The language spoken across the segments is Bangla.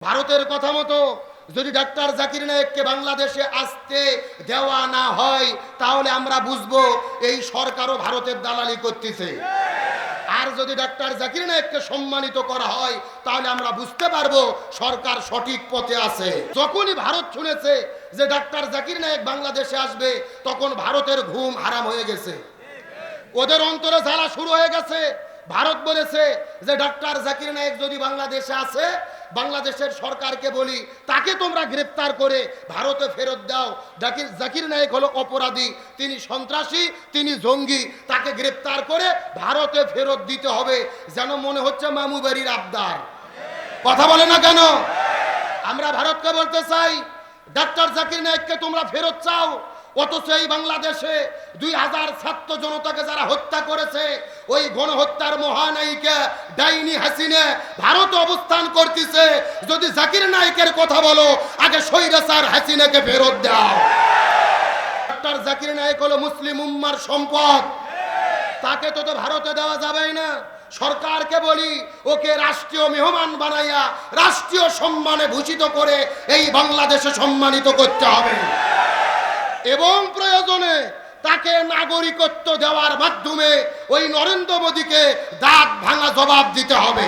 ভারতের কথা মতো যদি ডাক্তার জাকির নায়েককে বাংলাদেশে আসতে দেওয়া না হয় তাহলে আমরা বুঝবো এই সরকারও ভারতের দালালি করতেছে। আর যদি ডাক্তার জাকির নায়েককে সম্মানিত করা হয় তাহলে আমরা বুঝতে পারবো সরকার সঠিক পথে আছে। যখনই ভারত শুনেছে যে ডাক্তার জাকির নায়েক বাংলাদেশে আসবে তখন ভারতের ঘুম হারাম হয়ে গেছে, ওদের অন্তরে জ্বালা শুরু হয়ে গেছে। ভারত বলেছে যে ডাক্তার জাকির নায়েক যদি বাংলাদেশে আসে বাংলাদেশের সরকারকে বলি তাকে তোমরা গ্রেফতার করে ভারতে ফেরত দাও। জাকির নায়েক হলো অপরাধী, তিনি সন্ত্রাসী, তিনি জঙ্গি, তাকে গ্রেফতার করে ভারতে ফেরত দিতে হবে। যেন মনে হচ্ছে মামু বাড়ির আবদার। কথা বলে না কেন? আমরা ভারতকে বলতে চাই ডাক্তার জাকির নায়েককে তোমরা ফেরত চাও, অথচ এই বাংলাদেশে 2000 ছাত্র জনতাকে যারা হত্যা করেছে ওই গণহত্যার মহানায়িকা ডাইনি হাসিনা ভারতে অবস্থান করতেছে। যদি জাকির নায়েকের কথা বলো আগে স্বৈরাচার হাসিনাকে ফেরত দাও। ডাক্তার জাকির নায়েক হলো মুসলিম উম্মার সম্পদ, তাকে তো ভারতে দেওয়া যাবে না। সরকারকে বলি ওকে রাষ্ট্রীয় মেহমান বানাইয়া রাষ্ট্রীয় সম্মানে ভূষিত করে এই বাংলাদেশে সম্মানিত করতে হবে এবং প্রয়োজনে তাকে নাগরিকত্ব দেওয়ার মাধ্যমে ওই নরেন্দ্র মোদীকে দাঁত ভাঙা জবাব দিতে হবে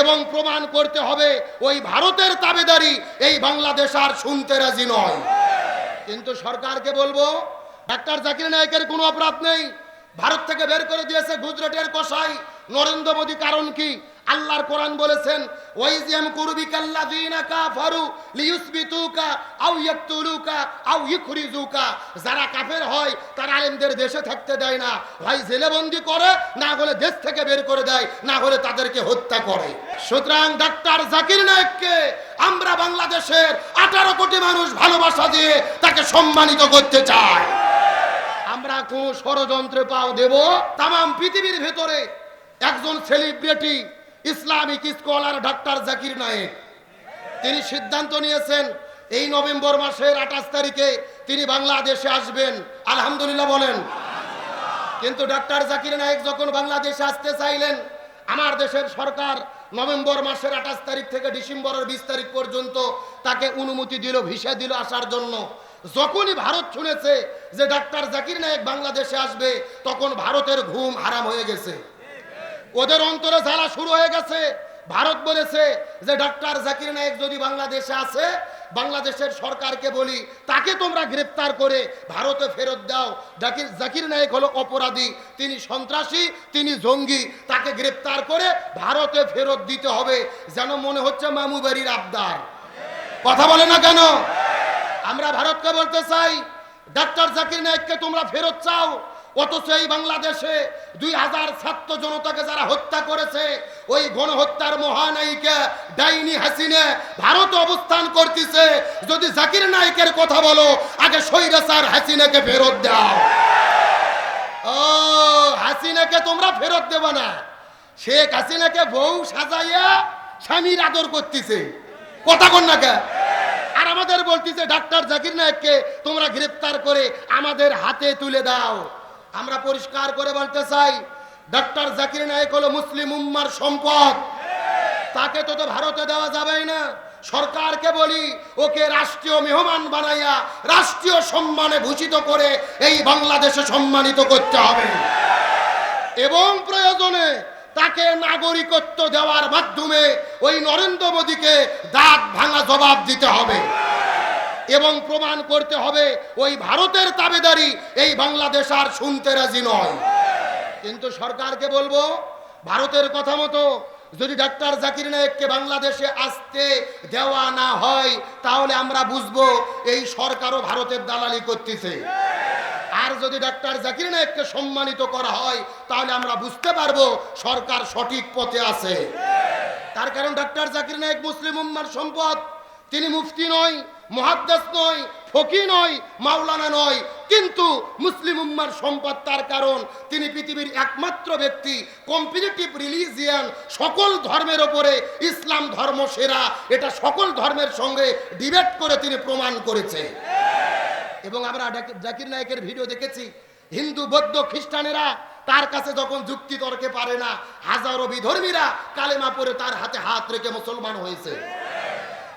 এবং প্রমাণ করতে হবে ওই ভারতের তাবেদারি এই বাংলাদেশ আর শুনতে রাজি নয়। কিন্তু সরকারকে বলবো ডাক্তার জাকির নায়েকের কোনো অপরাধ নেই, ভারত থেকে বের করে দিয়েছে গুজরাটের কসাই নরেন্দ্র মোদী। কারণ কি? আল্লাহর কোরআন বলেছেন ওয়াইজিয়াম কুরবিকাল্লাযিনা কাফারু লিইউসবিতুকা আও ইয়াকতুলুকা আও ইখরিজুকা। যারা কাফের হয় তারা আলেমদের দেশে থাকতে দেয় না, হয় জেলে বন্দী করে, না হলে দেশ থেকে বের করে দেয়, না হলে তাদেরকে হত্যা করে। সুতরাং ডাক্তার জাকির নায়েককে আমরা বাংলাদেশের 18 কোটি মানুষ ভালোবাসা দিয়ে তাকে সম্মানিত করতে চাই। আমরা কোন ষড়যন্ত্রে পাও দেব? তামাম পৃথিবীর ভেতরে একজন celebrity Islamic scholar doctor Zakir Naik, তিনি সিদ্ধান্ত নিয়েছেন এই নভেম্বর মাসের 28 তারিখে তিনি বাংলাদেশে আসবেন। আলহামদুলিল্লাহ বলেন। কিন্তু ডাক্তার জাকির নায়েক যখন বাংলাদেশে আসতে চাইলেন আমার দেশের সরকার নভেম্বর মাসের 28 তারিখ থেকে ডিসেম্বরের 20 তারিখ পর্যন্ত তাকে অনুমতি দিল, ভিসা দিল আসার জন্য। যখনই ভারত শুনেছে যে ডাক্তার জাকির নায়েক বাংলাদেশে আসবে তখন ভারতের ঘুম হারাম হয়ে গেছে, ওদের অন্তরে জ্বালা শুরু হয়ে গেছে। ভারত বলেছে যে ডাক্তার জাকির নায়েক যদি বাংলাদেশে আসে বাংলাদেশের সরকারকে বলি তাকে তোমরা গ্রেফতার করে ভারতে ফেরত দাও। জাকির নায়েক হলো অপরাধী, তিনি সন্ত্রাসী, তিনি জঙ্গি, তাকে গ্রেফতার করে ভারতে ফেরত দিতে হবে। যেন মনে হচ্ছে মামু বাড়ির আবদার। কথা বলে না কেন? আমরা ভারতকে বলতে চাই ডাক্তার জাকির নায়েককে তোমরা ফেরত চাও, অথচ এই বাংলাদেশে 2000 ছাত্র জনতাকে যারা হত্যা করেছে ওই গণহত্যার মহানায়িকা ডাইনি হাসিনা ভারতে অবস্থান করতেছে। যদি জাকির নায়েকের কথা বলো আগে স্বৈরাচার হাসিনাকে ফেরত দাও। ও হাসিনাকে তোমরা ফেরত দেবে না, শেখ হাসিনাকে বউ সাজাইয়া স্বামীর আদর করতেছে। কথা কন না কে? আর আমাদের বলতেছে ডাক্তার জাকির নায়েককে তোমরা গ্রেফতার করে আমাদের হাতে তুলে দাও। আমরা পরিষ্কার করে বলতে চাই ডাক্তার জাকির নায়েক হলো মুসলিম উম্মার সম্পদ, তাকে তো ভারতে দেওয়া যাবে না। সরকারকে বলি ওকে রাষ্ট্রীয় মেহমান বানাইয়া রাষ্ট্রীয় সম্মানে ভূষিত করে এই বাংলাদেশে সম্মানিত করতে হবে এবং প্রয়োজনে তাকে নাগরিকত্ব দেওয়ার মাধ্যমে ওই নরেন্দ্র মোদীকে দাঁত ভাঙা জবাব দিতে হবে এবং প্রমাণ করতে হবে ওই ভারতের তাবেদারি এই বাংলাদেশ আর শুনতে রাজি নয়। কিন্তু সরকারকে বলবো ভারতের কথা মতো যদি ডাক্তার জাকির নায়েককে বাংলাদেশে আসতে দেওয়া না হয় তাহলে আমরা বুঝবো এই সরকারও ভারতের দালালি করতেছে। আর যদি ডাক্তার জাকির নায়েককে সম্মানিত করা হয় তাহলে আমরা বুঝতে পারবো সরকার সঠিক পথে আছে। তার কারণ ডাক্তার জাকির নায়েক মুসলিম উম্মার সম্পদ, তিনি মুফতি নয়, মুহাদ্দিস নয়, ফকি নয়, মাওলানা নয়, কিন্তু মুসলিম উম্মার সম্পদ। তার কারণ তিনি পৃথিবীর একমাত্র ব্যক্তি কম্পিটিটিভ রিলিজিয়ান, সকল ধর্মের ওপরে ইসলাম ধর্ম সেরা, এটা সকল ধর্মের সঙ্গে ডিবেট করে তিনি প্রমাণ করেছে। এবং আমরা জাকির নায়েকের ভিডিও দেখেছি হিন্দু বৌদ্ধ খ্রিস্টানেরা তার কাছে যখন যুক্তি তর্কে পারে না হাজারো বিধর্মীরা কালেমা পড়ে তার হাতে হাত রেখে মুসলমান হয়েছে।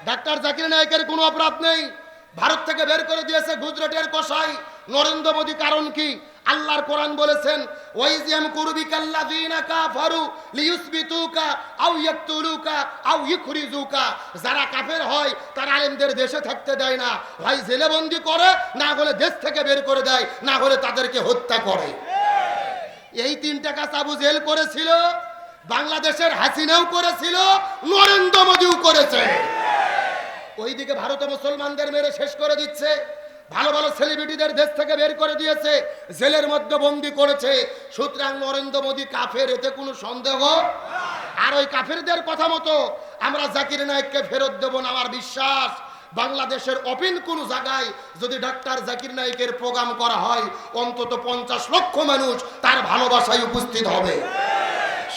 ডাক্তার জাকির নায়েকের কোনো অপরাধ নেই, ভারত থেকে বের করে দিয়েছে গুজরাটের কসাই নরেন্দ্র মোদী। কারণ কি? আল্লাহর কোরআন বলেছেন, ওয়াইজিয়াম কুরবিকাল্লাযিনা কাফারু লিইউসবিতুকা আও ইয়াকতুলুকা আও ইখরিজুকা। যারা কাফের হয় তারা আলেমদের দেশে থাকতে দেয় না, হয় জেলে বন্দি করে, না হলে দেশ থেকে বের করে দেয়, না হলে তাদেরকে হত্যা করে। এই তিনটা কাজ আবু জেল করেছিল, বাংলাদেশের হাসিনাও করেছিল, নরেন্দ্র মোদীও করেছে। ওইদিকে ভারতে মুসলমানদের মেরে শেষ করে দিচ্ছে, ভালো ভালো সেলিব্রিটিদের দেশ থেকে বের করে দিয়েছে, জেলের মধ্যে বন্দি করেছে। সুতরাং নরেন্দ্র মোদী কাফের, এতে কোনো সন্দেহ। আর ওই কাফেরদের কথা মতো আমরা জাকির নায়েককে ফেরত দেব না। আমার বিশ্বাস বাংলাদেশের ওপেন কোন জায়গায় যদি ডাক্তার জাকির নায়েকের প্রোগ্রাম করা হয়, অন্তত 50 লক্ষ মানুষ তার ভালোবাসায় উপস্থিত হবে।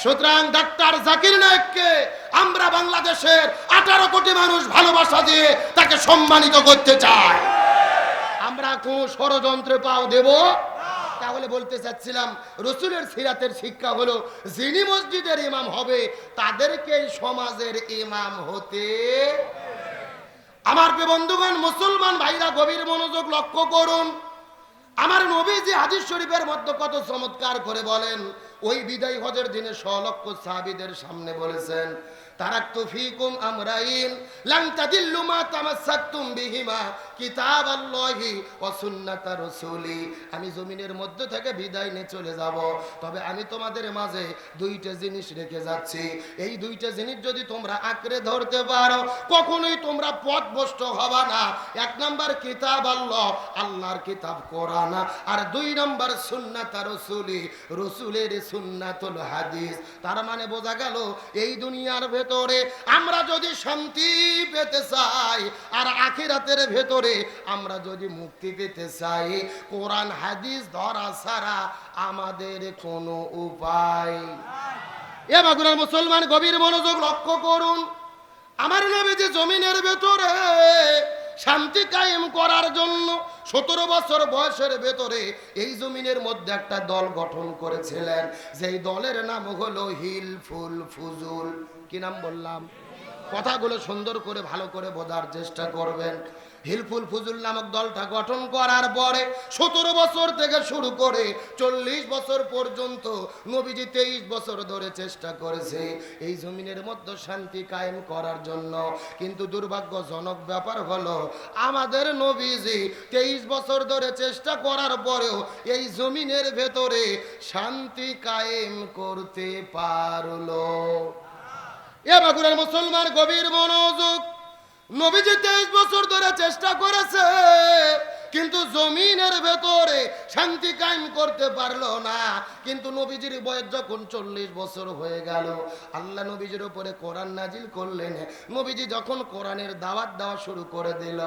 সুতরাং ডাক্তার জাকির নায়েককে আমরা বাংলাদেশের 18 কোটি মানুষ ভালোবাসা দিয়ে তাকে সম্মানিত করতে চাই। আমরা কোন ষড়যন্ত্রে পাও দেব। তাহলে বলতে চাচ্ছিলাম, রসুলের সিরাতের শিক্ষা হলো, যিনি মসজিদের ইমাম হবে তাদেরকে সমাজের ইমাম হতে। আমার প্রিয় বন্ধুগণ, মুসলমান ভাইরা গভীর মনোযোগ লক্ষ্য করুন। আমার নবীজি হাদিস শরীফের মধ্যে কত চমৎকার করে বলেন। ওই বিদায় হজের দিনে 100 লক্ষ সাহাবীদের সামনে বলেছেন, তারাকতু ফীকুম আমরাইন লান তাদিল্লু মা তামাসসাকতুম বিহিমা কিতাবাল্লাহি ওয়া সুন্নাতা রাসূলি। আমি জমিনের মধ্যে থেকে বিদায় নিয়ে চলে যাব, তবে আমি তোমাদের মাঝে দুইটা জিনিস রেখে যাচ্ছি। এই দুইটা জিনিস যদি তোমরা আঁকড়ে ধরতে পারো, কখনোই তোমরা পথভ্রষ্ট হবা না। 1 নাম্বার কিতাব আল্লাহ, আল্লাহর কিতাব কোরআন, আর 2 নাম্বার সুন্নাতা রাসূলি, রাসূলের সুন্নাতুল হাদিস। তার মানে বোঝা গেল, এই দুনিয়ার ভেতরে আমরা যদি শান্তি পেতে চাই, আর আখিরাতের ভেতরে আমরা যদি মুক্তি পেতে চাই, কোরআন হাদিস ধরা ছাড়া আমাদের কোনো উপায়। এ বাগুনার মুসলমান গভীর মনোযোগ লক্ষ্য করুন। আমার নবী যে জমিনের ভেতরে শান্তি কায়েম করার জন্য 17 বছর বয়সের ভেতরে এই জমিনের মধ্যে একটা দল গঠন করেছিলেন, যেই দলের নাম হলো হিলফুল ফুজুল। কি নাম বললাম? কথাগুলো সুন্দর করে ভালো করে বোঝার চেষ্টা করবেন। হিলফুল ফুজুল নামক দলটা গঠন করার পরে 17 বছর থেকে শুরু করে 40 বছর পর্যন্ত নবীজি 23 বছর ধরে চেষ্টা করেছে এই জমিনের মধ্যে শান্তি কায়েম করার জন্য। কিন্তু দুর্ভাগ্যজনক ব্যাপার হলো, আমাদের নবীজি 23 বছর ধরে চেষ্টা করার পরেও এই জমিনের ভেতরে শান্তি কায়েম করতে পারলো। এ বাগুড়ার মুসলমান গভীর মনোযোগ। নবীজি 23 বছর ধরে চেষ্টা করেছে, কিন্তু জমিনের ভেতরে শান্তি কায়েম করতে পারলো না। কিন্তু নবীজির বয়স যখন 40 বছর হয়ে গেল, আল্লাহ নবীজির উপরে কোরআন নাজিল করলেন। নবীজি যখন কোরআনের দাওয়াত দেওয়া শুরু করে দিল,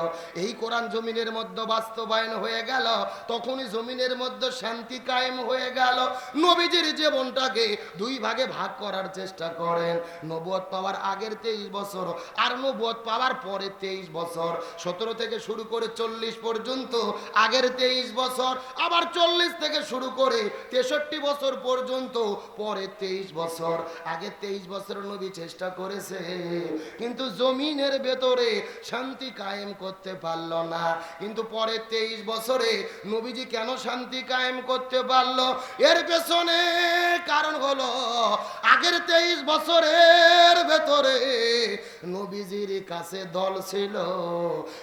এই কোরআন জমিনের মধ্যে বাস্তবায়ন হয়ে গেল, তখনই জমিনের মধ্যে শান্তি কায়েম হয়ে গেল। নবীজির জীবনটাকে 2 ভাগে ভাগ করার চেষ্টা করেন। নবুয়ত পাওয়ার আগের 23 বছর আর নবুয়ত পাওয়ার পরে 23 বছর। 17 থেকে শুরু করে 40 পর্যন্ত আগের 23 বছর, আবার 40 থেকে শুরু করে 63 বছর পর্যন্ত পরে 23 বছর। আগে 23 বছর নবী চেষ্টা করেছে, কিন্তু জমিনের ভেতরে শান্তি কায়েম করতে পারল না। কিন্তু পরে 23 বছরে নবীজি কেন শান্তি কায়েম করতে পারল? এর পেছনে কারণ হলো, আগের 23 বছরের ভেতরে নবীজির কাছে দল ছিল,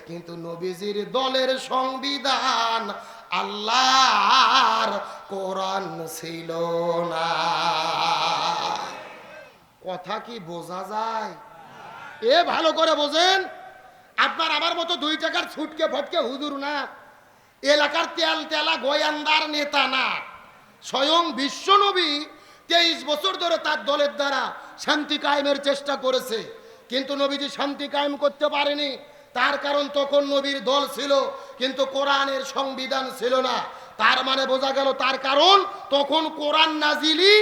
কিন্তু নবীজির দলের সংবিধান আল্লাহর কোরআন ছিল না। কথা কি বোঝা যায়? এ ভালো করে বোঝেন। আপনার আমার মতো 2 টাকার ছুটকে ফটকে হুজুর না, এলাকার তেল তেলা গোয়ান্দার নেতা না। স্বয়ং বিশ্ব নবী 23 বছর ধরে তার দলের দ্বারা শান্তি কায়েমের চেষ্টা করেছে, কিন্তু নবীজি শান্তি কায়েম করতে পারেনি। তার কারণ, তখন নবীর দল ছিল কিন্তু কোরআনের সংবিধান ছিল না। তার মানে বোঝা গেল, তার কারণ তখন কোরআন নাজিলই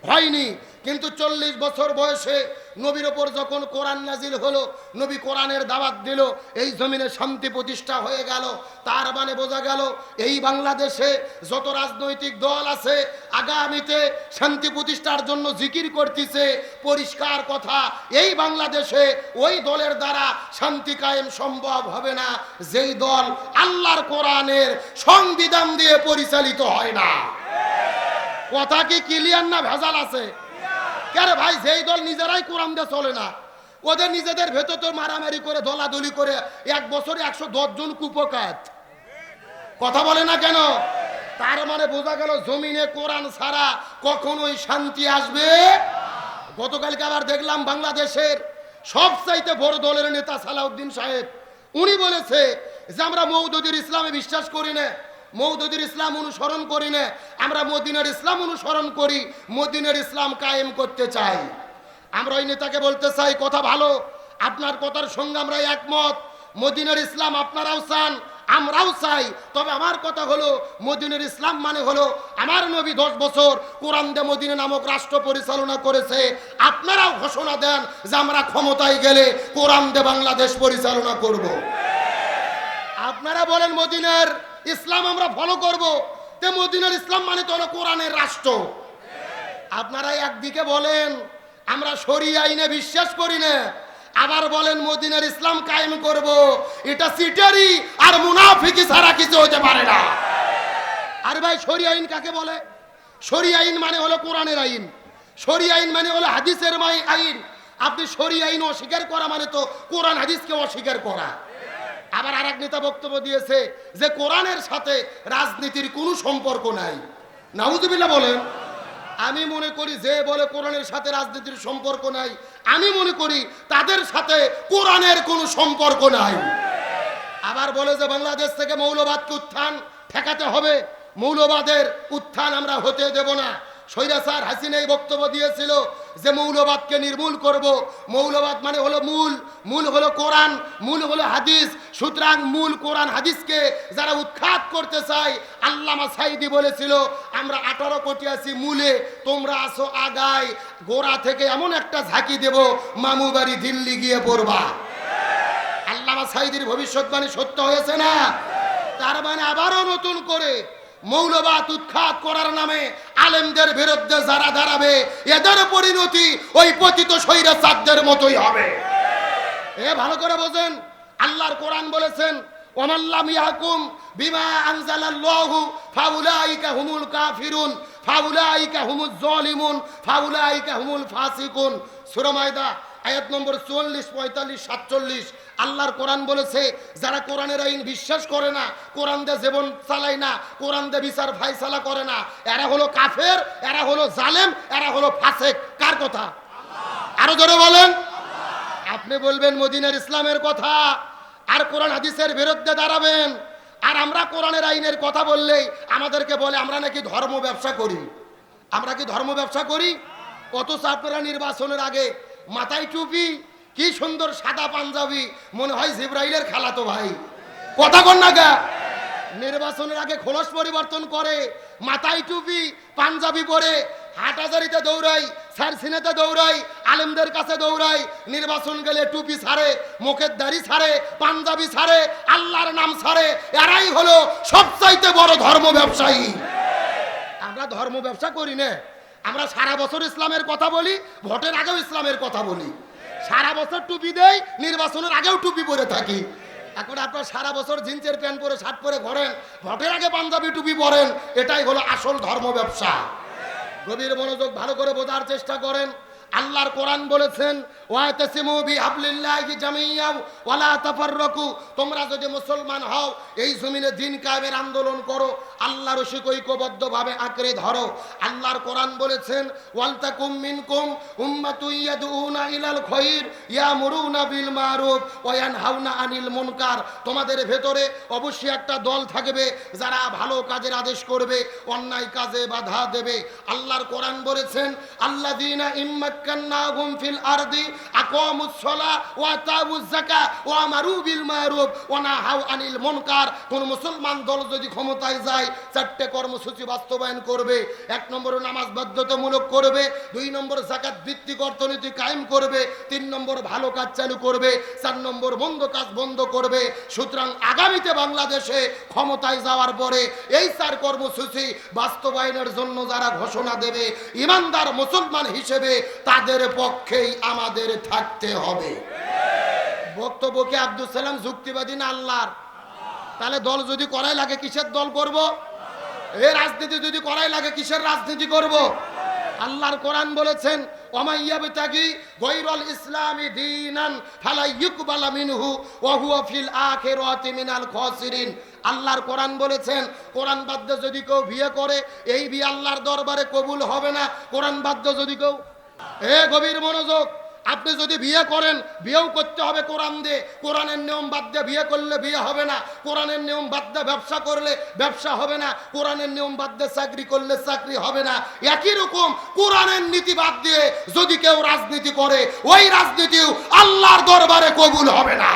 হয়নি। কিন্তু 40 বছর বয়সে নবীর ওপর যখন কোরআন নাজিল হলো, নবী কোরআনের দাওয়াত দিল, এই জমিনে শান্তি প্রতিষ্ঠা হয়ে গেল। তার মানে বোঝা গেল এই বাংলাদেশে যত রাজনৈতিক দল আছে আগামীতে শান্তি প্রতিষ্ঠার জন্য জিকির করতেছে। পরিষ্কার কথা, এই বাংলাদেশে ওই দলের দ্বারা শান্তি কায়েম সম্ভব হবে না যেই দল আল্লাহর কোরআনের সংবিধান দিয়ে পরিচালিত হয় না। কথা কি ক্লিয়ার না ভেজাল আছে? কেন ভাই, যেই দল নিজেরাই কোরআন দিয়ে চলে না, ওদের নিজেদের ভেতর তো মারামারি করে দলাদলি করে 1 বছরে 110 জন কুপকাত। কথা বলে না কেন? তার মানে বোঝা গেল জমিনে কোরআন ছাড়া কখনোই শান্তি আসবে। গতকালকে আবার দেখলাম বাংলাদেশের সবচাইতে বড় দলের নেতা সালাউদ্দিন সাহেব, উনি বলেছে যে আমরা মওদুদীর ইসলামে বিশ্বাস করি না, মওদুদীর ইসলাম অনুসরণ করি না, আমরা মদিনার ইসলাম অনুসরণ করি, মদিনার ইসলাম কায়েম করতে চাই। আমরা ওই নেতাকে বলতে চাই, কথা ভালো, আপনার কথার সঙ্গে আমরা একমত। মদিনার ইসলাম আপনারাও চান, আমরাও চাই। তবে আমার কথা হলো, মদিনার ইসলাম মানে হলো আমার নবী 10 বছর কোরআন দিয়ে মদিনা নামক রাষ্ট্র পরিচালনা করেছে। আপনারাও ঘোষণা দেন যে আমরা ক্ষমতায় গেলে কোরআন দিয়ে বাংলাদেশ পরিচালনা করব। আপনারা বলেন মদিনার ইসলাম আমরা ফলো করব, তে মদিনার ইসলাম মানে তো হলো কোরআনের রাষ্ট্র। আপনারা একদিকে বলেন আমরা শরিয়া আইনে বিশ্বাস করি না, আবার বলেন মদিনার ইসলাম কায়েম করব। এটা সিটারি আর মুনাফিকি ছাড়া কিছু হতে পারে না। আর ভাই, শরিয়া আইন কাকে বলে? শরিয়া আইন মানে হলো কোরআনের আইন, শরিয়া আইন মানে হলো হাদিসের আইন। আপনি শরিয়া আইন অস্বীকার করা মানে তো কোরআন হাদিসকে অস্বীকার করা। আবার আরেক নেতা বক্তব্য দিয়েছে যে কোরআনের সাথে রাজনীতির কোনো সম্পর্ক নাই। নাউজুবিল্লাহ বলেন। আমি মনে করি যে বলে কোরআনের সাথে রাজনীতির সম্পর্ক নাই, আমি মনে করি তাদের সাথে কোরআনের কোনো সম্পর্ক নাই। আবার বলে যে বাংলাদেশ থেকে মৌলবাদকে উত্থান ঠেকাতে হবে, মৌলবাদের উত্থান আমরা হতে দেব না। স্বৈরাচার হাসিনা এই বক্তব্য দিয়েছিল যে মৌলবাদকে নির্মূল করব। মৌলবাদ মানে হলো মূল হলো কোরআন, মূল হলো হাদিস। সুতরাং মূল কোরআন হাদিসকে যারা উৎখাত করতে চায়, আল্লামা সাইদি বলেছিল আমরা 18 কোটি আছি মূলে, তোমরা আসো আগায়, গোড়া থেকে এমন একটা ঝাঁকি দেব মামু বাড়ি দিল্লি গিয়ে পড়বা। আল্লামা সাইদির ভবিষ্যৎবাণী সত্য হয়েছে না? তার মানে আবারও নতুন করে মৌলবাদ উৎখাত করার নামে আলেমদের বিরুদ্ধে যারা দাঁড়াবে, এদের পরিণতি ওই পতিত স্বৈরাচারদের মতোই হবে। এ ভালো করে বোঝেন, আল্লাহর কোরআন বলেছেন ওয়ামাল্লাম ইয়াকুম বিমা আনজালাল্লাহু ফাউলাইকা হুমুল কাফিরুন ফাউলাইকা হুমুজ জালিমুন ফাউলাইকা হুমুল ফাসিকুন। সূরা মায়দা আয়াত নম্বর 44, 45, 47। আল্লাহর কোরআন বলেছে যারা কোরআনের আইন বিশ্বাস করে না, কোরআন দিয়ে জীবন চালায় না, কোরআন দিয়ে বিচার ফায়সালা করে না, এরা হলো কাফের, এরা হলো জালেম, এরা হলো ফাসেক। কার কথা? আরো জোরে বলেন। আপনি বলবেন মদিনার ইসলামের কথা আর কোরআন হাদিসের বিরুদ্ধে দাঁড়াবেন, আর আমরা কোরআনের আইনের কথা বললেই আমাদেরকে বলে আমরা নাকি ধর্ম ব্যবসা করি। আমরা কি ধর্ম ব্যবসা করি? অথচ আপনারা নির্বাচনের আগে মাথায় টুপি, কি সুন্দর সাদা পাঞ্জাবি, মনে হয় জিব্রাইলের খালাতো ভাই। কথা কন না গা? নির্বাচনের আগে খোলস পরিবর্তন করে, মাথায় টুপি পাঞ্জাবি পরে হাটাজারিতে দৌড়াই, সারসিনেতে দৌড়াই, আলেমদের কাছে দৌড়াই। নির্বাচন গেলে টুপি ছাড়ে, মুখের দাড়ি ছাড়ে, পাঞ্জাবি ছাড়ে, আল্লাহর নাম ছাড়ে। এরাই হলো সবচাইতে বড় ধর্ম ব্যবসায়ী। আমরা ধর্ম ব্যবসা করি না, আমরা সারা বছর ইসলামের কথা বলি, ভোটের আগেও ইসলামের কথা বলি। সারা বছর টুপি দেই, নির্বাচনের আগেও টুপি পরে থাকি। এখন আপনার সারা বছর জিন্সের প্যান্ট পরে শার্ট পরে ঘোরেন, ভোটের আগে পাঞ্জাবি টুপি পরেন। এটাই হলো আসল ধর্ম ব্যবসা। গভীর মনোযোগ ভালো করে বোঝার চেষ্টা করেন। আল্লাহর কোরআন বলেছেন ওয়াতাসিমু বিহাবলিল্লাহি জামিআন ওয়ালা তাফাররাকু, তোমরা যদি মুসলমান হও এই জমিনে দিন কায়েমের আন্দোলন করো, আল্লাহর ঐক্যবদ্ধভাবে আঁকড়ে ধরো। আল্লাহর কোরআন বলেছেন ওয়ালতাকুম মিনকুম উম্মাতুন ইয়াদউনা ইলাল খায়র ইয়ামুরুনা বিল মারুফ ওয়া ইয়ানহাউনা আনিল মুনকার, তোমাদের ভেতরে অবশ্যই একটা দল থাকবে যারা ভালো কাজের আদেশ করবে, অন্যায় কাজে বাধা দেবে। আল্লাহর কোরআন বলেছেন আল্লাযীনা ইম্মাক্কান্নাহুম ফিল আরদি আকামুস সালাহ ওয়া আতাউজ যাকাত ওয়া আমারু বিল মারুফ ওয়া নাহাউ আনিল মুনকার। কোন মুসলমান দল যদি ক্ষমতায় যায় চারটে কর্মসূচি বাস্তবায়ন করবে। 1 নম্বর নামাজ বাধ্যতামূলক করবে, 2 নম্বর যাকাত ভিত্তিক অর্থনীতি কায়েম করবে, 3 নম্বর ভালো কাজ চালু করবে, 4 নম্বর মন্দ কাজ বন্ধ করবে। সুতরাং আগামীতে বাংলাদেশে ক্ষমতায় যাওয়ার পরে এই 4 কর্মসূচি বাস্তবায়নের জন্য যারা ঘোষণা দেবে ইমানদার মুসলমান হিসেবে তাদের পক্ষেই আমাদের থাকতে হবে। বক্তব্য কি আব্দুল সালাম যুক্তিবাদী না আল্লাহর? তাহলে দল যদি করাই লাগে কিসের দল করব? এই রাজনীতি যদি করাই লাগে কিসের রাজনীতি করব? আল্লাহর কোরআন বলেছেন ওমাইয়াবতাগি গায়রাল ইসলামি দীনান ফালা ইউকবালা মিনহু ওয়া হুয়া ফিল আখিরাতি মিনাল খাসিরিন। আল্লাহর কোরআন বলেছেন কোরআন বাদ্য যদি কেউ বিয়ে করে এই বিয়ে আল্লাহর দরবারে কবুল হবে না। কোরআন বাদ্য যদি কেউ গভীর মনোযোগ, আপনি যদি বিয়ে করেন বিয়েও করতে হবে কোরআন দিয়ে। কোরআনের নিয়ম বাদ দিয়ে বিয়ে করলে বিয়ে হবে না, কোরআনের নিয়ম বাদ দিয়ে ব্যবসা করলে ব্যবসা হবে না, কোরআনের নিয়ম বাদ দিয়ে চাকরি করলে চাকরি হবে না। একই রকম কোরআনের নীতি বাদ দিয়ে যদি কেউ রাজনীতি করে ওই রাজনীতিও আল্লাহর দরবারে কবুল হবে না।